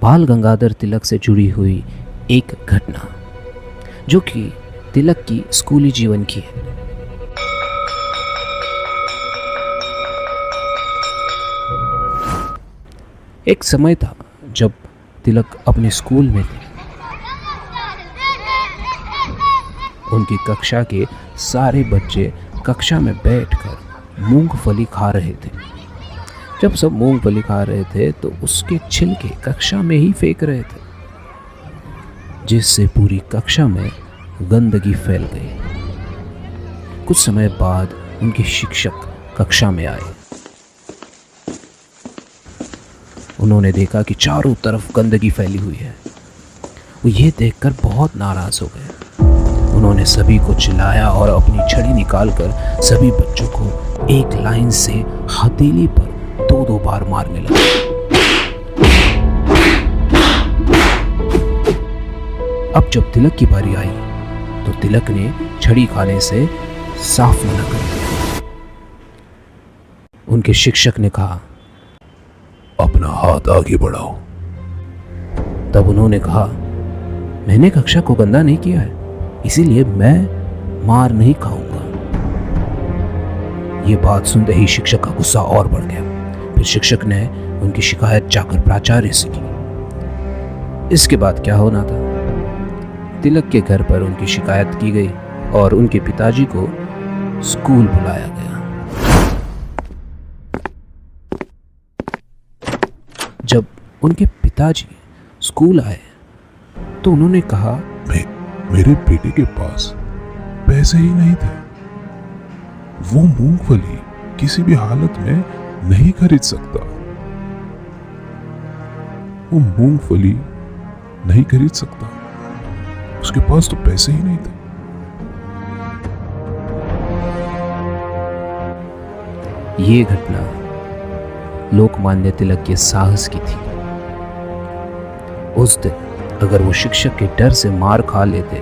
बाल गंगाधर तिलक से जुड़ी हुई एक घटना जो कि तिलक की स्कूली जीवन की है। एक समय था जब तिलक अपने स्कूल में थे। उनकी कक्षा के सारे बच्चे कक्षा में बैठकर मूंगफली खा रहे थे। जब सब मूंगफली खा रहे थे तो उसके छिलके कक्षा में ही फेंक रहे थे, जिससे पूरी कक्षा में गंदगी फैल गई। कुछ समय बाद उनके शिक्षक कक्षा में आए। उन्होंने देखा कि चारों तरफ गंदगी फैली हुई है। वो ये देखकर बहुत नाराज हो गए। उन्होंने सभी को चिल्लाया और अपनी छड़ी निकालकर सभी बच्चों को एक लाइन से हथेली पर 2-2 बार मारने लगे। अब जब तिलक की बारी आई तो तिलक ने छड़ी खाने से साफ मना कर दिया। उनके शिक्षक ने कहा, अपना हाथ आगे बढ़ाओ। तब उन्होंने कहा, मैंने कक्षा को गंदा नहीं किया है, इसीलिए मैं मार नहीं खाऊंगा। ये बात सुनते ही शिक्षक का गुस्सा और बढ़ गया। फिर शिक्षक ने उनकी शिकायत जाकर प्राचार्य से की। इसके बाद क्या होना था, तिलक के घर पर उनकी शिकायत की गई और उनके पिताजी को स्कूल बुलाया गया। जब उनके पिताजी स्कूल आए तो उन्होंने कहा, मेरे बेटे के पास पैसे ही नहीं थे। वो मूंगफली किसी भी हालत में नहीं खरीद सकता। वो मूंगफली नहीं खरीद सकता, उसके पास तो पैसे ही नहीं थे। ये घटना लोकमान्य तिलक के साहस की थी। उस दिन अगर वो शिक्षक के डर से मार खा लेते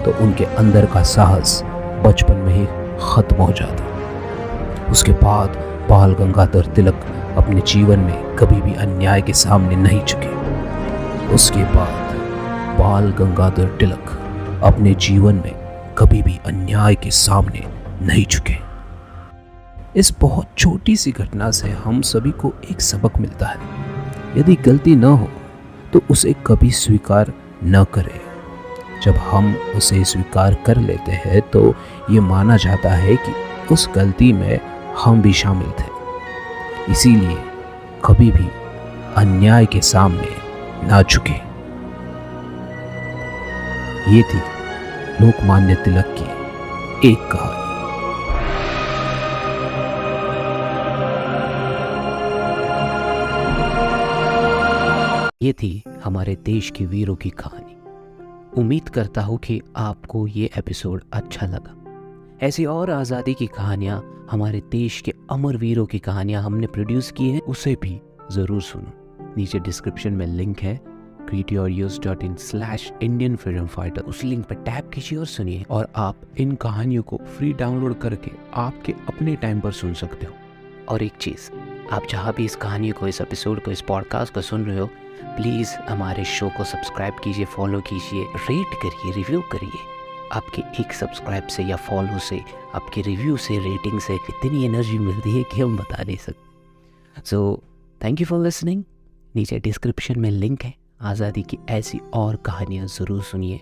तो उनके अंदर का साहस बचपन में ही खत्म हो जाता। उसके बाद बाल गंगाधर तिलक अपने जीवन में कभी भी अन्याय के सामने नहीं झुके। उसके बाद बाल गंगाधर तिलक अपने जीवन में कभी भी अन्याय के सामने नहीं झुके। इस बहुत छोटी सी घटना से हम सभी को एक सबक मिलता है। यदि गलती न हो तो उसे कभी स्वीकार न करें। जब हम उसे स्वीकार कर लेते हैं तो ये माना जाता है कि उस गलती में हम भी शामिल थे। इसीलिए कभी भी अन्याय के सामने ना झुके। ये थी लोकमान्य तिलक की एक कहानी। ये थी हमारे देश के वीरों की कहानी। उम्मीद करता हूँ कि आपको ये एपिसोड अच्छा लगा। ऐसी और आज़ादी की कहानियाँ, हमारे देश के अमर वीरों की कहानियाँ हमने प्रोड्यूस की हैं, उसे भी ज़रूर सुनो। नीचे डिस्क्रिप्शन में लिंक है createyouryours.in/Indian Freedom Fighter। उस लिंक पर टैप कीजिए और सुनिए। और आप इन कहानियों को फ्री डाउनलोड करके आपके अपने टाइम पर सुन सकते हो। और एक चीज़, आप जहाँ भी इस कहानी को, इस एपिसोड को, इस पॉडकास्ट को सुन रहे हो, प्लीज़ हमारे शो को सब्सक्राइब कीजिए, फॉलो कीजिए, रेट करिए, रिव्यू करिए। आपके एक सब्सक्राइब से या फॉलो से, आपके रिव्यू से, रेटिंग से इतनी एनर्जी मिलती है कि हम बता नहीं सकते। So thank you for listening. नीचे डिस्क्रिप्शन में लिंक है। आज़ादी की ऐसी और कहानियाँ ज़रूर सुनिए।